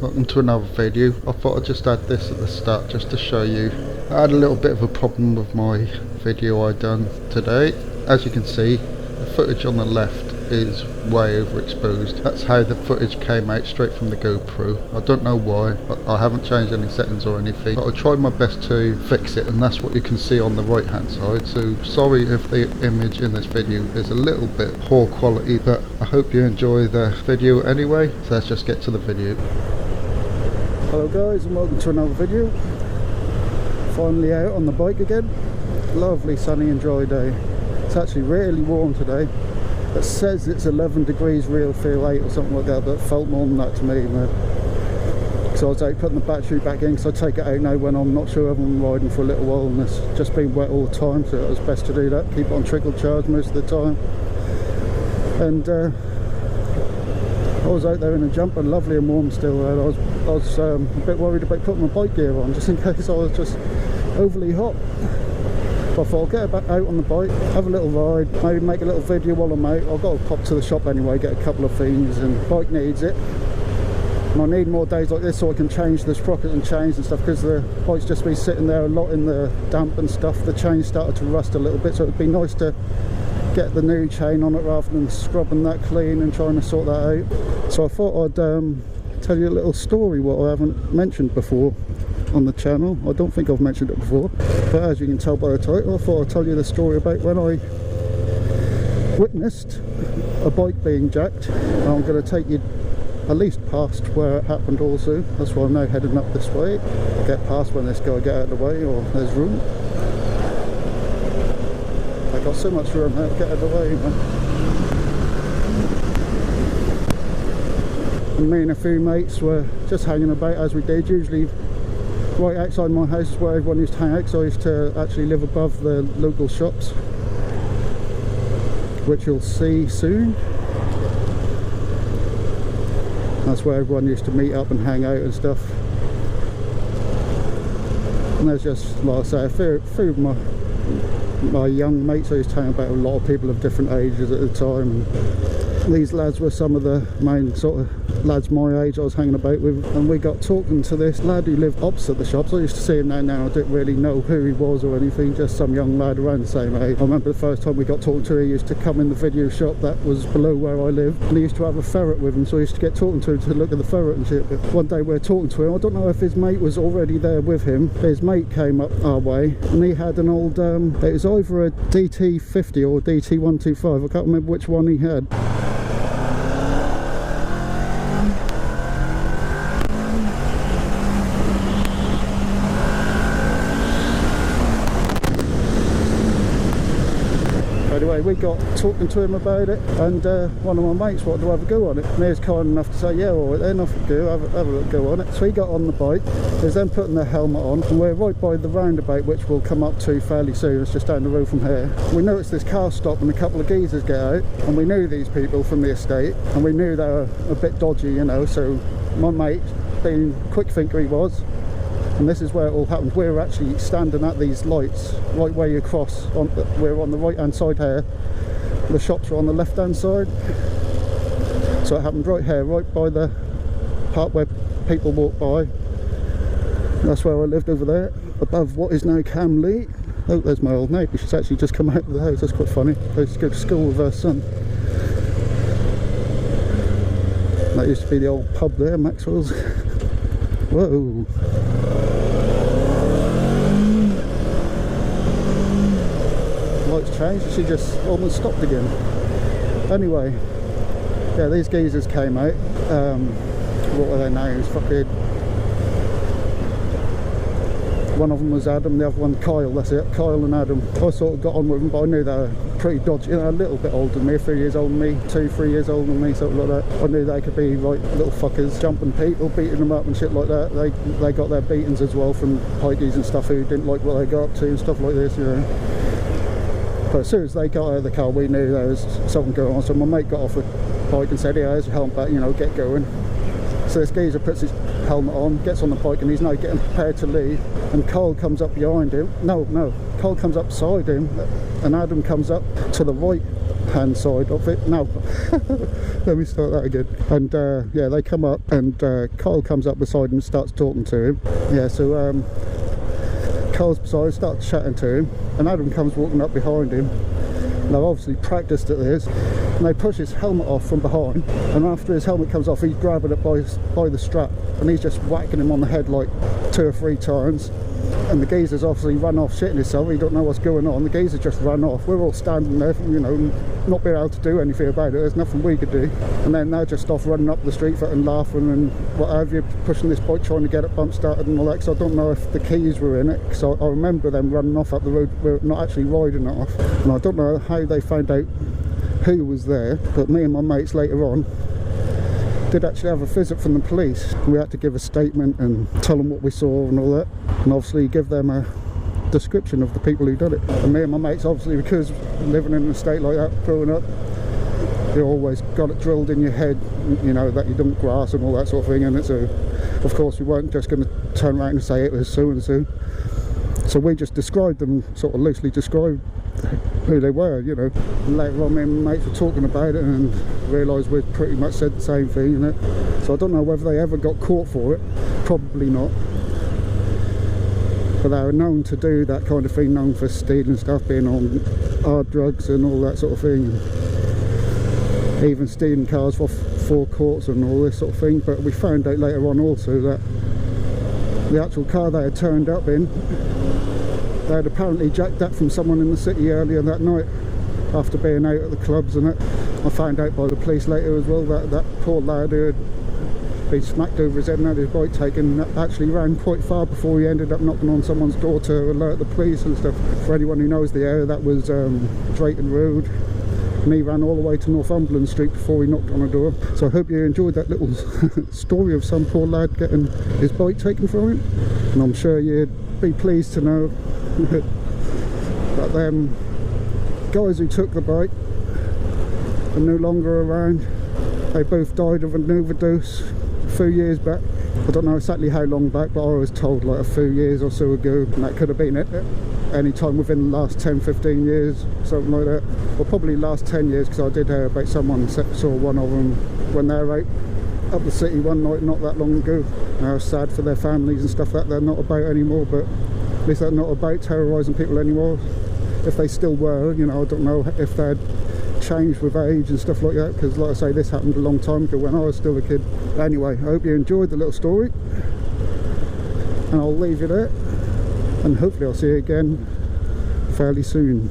welcome to another video. I thought I'd just add this at the start just to show you. I had a little bit of a problem with my video I done today. As you can see, the footage on the left is way overexposed. That's how the footage came out straight from the GoPro. I don't know why, but I haven't changed any settings or anything, but I tried my best to fix it, and that's what you can see on the right hand side. So sorry if the image in this video is a little bit poor quality, but I hope you enjoy the video anyway. So let's just get to the video. Hello guys, and welcome to another video. Finally out on the bike again. Lovely sunny and dry day. It's actually really warm today. It says it's 11 degrees, real feel 8 or something like that, but it felt more than that to me, man. So I was out putting the battery back in, because I take it out now when I'm not sure if I'm riding for a little while, and it's just been wet all the time, so it was best to do that, keep it on trickle charge most of the time. And I was out there in a jumper, lovely and warm still. I was a bit worried about putting my bike gear on, just in case I was just overly hot. I thought I'll get back out on the bike, have a little ride, maybe make a little video while I'm out. I've got to pop to the shop anyway, get a couple of things, and the bike needs it. And I need more days like this so I can change the sprocket and chains and stuff, because the bike's just been sitting there a lot in the damp and stuff. The chain started to rust a little bit, so it'd be nice to get the new chain on it rather than scrubbing that clean and trying to sort that out. So I thought I'd tell you a little story what I haven't mentioned before on the channel. I don't think I've mentioned it before, but as you can tell by the title, I thought I'd tell you the story about when I witnessed a bike being jacked. And I'm going to take you at least past where it happened also. That's why I'm now heading up this way. I'll get past when this guy get out of the way, or there's room. I got so much room now, get out of the way, man. And me and a few mates were just hanging about as we did. Usually right outside my house is where everyone used to hang out, because I used to actually live above the local shops, which you'll see soon. That's where everyone used to meet up and hang out and stuff. And there's just, like I say, a few of my young mates I used to hang about, a lot of people of different ages at the time. And these lads were some of the main sort of lads my age I was hanging about with, and we got talking to this lad who lived opposite the shops. I used to see him now I didn't really know who he was or anything, just some young lad around the same age. I remember the first time we got talking to him, he used to come in the video shop that was below where I lived, and he used to have a ferret with him, so I used to get talking to him to look at the ferret and shit. But one day we were talking to him, I don't know if his mate was already there with him. His mate came up our way, and he had an old it was either a DT50 or DT125, I can't remember which one he had. Anyway, we got talking to him about it, and one of my mates wanted to have a go on it, and he was kind enough to say, yeah, all right then, off we go, have a little go on it. So he got on the bike, he was then putting the helmet on, and we're right by the roundabout, which we'll come up to fairly soon. It's just down the road from here. We noticed this car stop and a couple of geezers get out, and we knew these people from the estate, and we knew they were a bit dodgy, you know. So my mate, being quick thinker he was, and this is where it all happened. We were actually standing at these lights right where you cross. We're on the right hand side here, the shops are on the left hand side. So it happened right here, right by the part where people walk by. That's where I lived over there, above what is now Camley. Oh, there's my old neighbour. She's actually just come out of the house. That's quite funny. I used to go to school with her son. That used to be the old pub there, Maxwell's. Whoa. Lights changed, she just almost stopped again. Anyway, yeah, these geezers came out. What were their names? Fucking, one of them was Adam, the other one Kyle. That's it, Kyle and Adam. I sort of got on with them, but I knew they were pretty dodgy, you know, a little bit older than me, a few years older than me, 2-3 years older than me, something like that. I knew they could be like little fuckers, jumping people, beating them up and shit like that. They got their beatings as well from pikeys and stuff who didn't like what they got up to and stuff like this, you know. But as soon as they got out of the car, we knew there was something going on. So my mate got off the bike and said, yeah, here's your helmet back, you know, get going. So this geezer puts his helmet on, gets on the bike, and he's now getting prepared to leave, and Cole comes up behind him. No, Cole comes up beside him, and Adam comes up to the right hand side of it. No, let me start that again. And yeah, they come up, and Cole comes up beside him and starts talking to him. Yeah, so Cole's beside, starts chatting to him, and Adam comes walking up behind him. And they've obviously practiced at this, and they push his helmet off from behind, and after his helmet comes off, he's grabbing it by the strap, and he's just whacking him on the head like 2 or 3 times. And the geezer's obviously run off shitting himself. He don't know what's going on. The geezer just ran off. We're all standing there, you know, not being able to do anything about it. There's nothing we could do. And then they're just off running up the street and laughing and what have you, pushing this bike, trying to get it bump started and all that. So I don't know if the keys were in it, because I remember them running off up the road. We're not actually riding it off. And I don't know how they found out who was there, but me and my mates later on did actually have a visit from the police. We had to give a statement and tell them what we saw and all that, and obviously give them a description of the people who did it. And me and my mates, obviously, because living in an estate like that growing up, you always got it drilled in your head, you know, that you don't grass and all that sort of thing. And it's of course we weren't just going to turn around and say it was so and so. So we just described them, sort of loosely described who they were, you know. And later on, me and my mates were talking about it and realised we'd pretty much said the same thing, you know. So I don't know whether they ever got caught for it. Probably not. But they were known to do that kind of thing, known for stealing stuff, being on hard drugs and all that sort of thing. And even stealing cars for forecourts and all this sort of thing. But we found out later on also that the actual car they had turned up in, they had apparently jacked that from someone in the city earlier that night after being out at the clubs and it. I found out by the police later as well that that poor lad who had been smacked over his head and had his bike taken actually ran quite far before he ended up knocking on someone's door to alert the police and stuff. For anyone who knows the area, that was Drayton Road, and he ran all the way to Northumberland Street before he knocked on a door. So I hope you enjoyed that little story of some poor lad getting his bike taken from him, and I'm sure you'd be pleased to know that them guys who took the bike are no longer around. They both died of an overdose a few years back. I don't know exactly how long back, but I was told like a few years or so ago, and that could have been it any time within the last 10-15 years, something like that. Well, probably last 10 years, because I did hear about someone saw one of them when they were out up the city one night not that long ago. And I was sad for their families and stuff that they're not about anymore, but at least they're not about terrorising people anymore. If they still were, you know, I don't know if they'd changed with age and stuff like that, because like I say, this happened a long time ago when I was still a kid. Anyway, I hope you enjoyed the little story, and I'll leave you there, and hopefully I'll see you again fairly soon.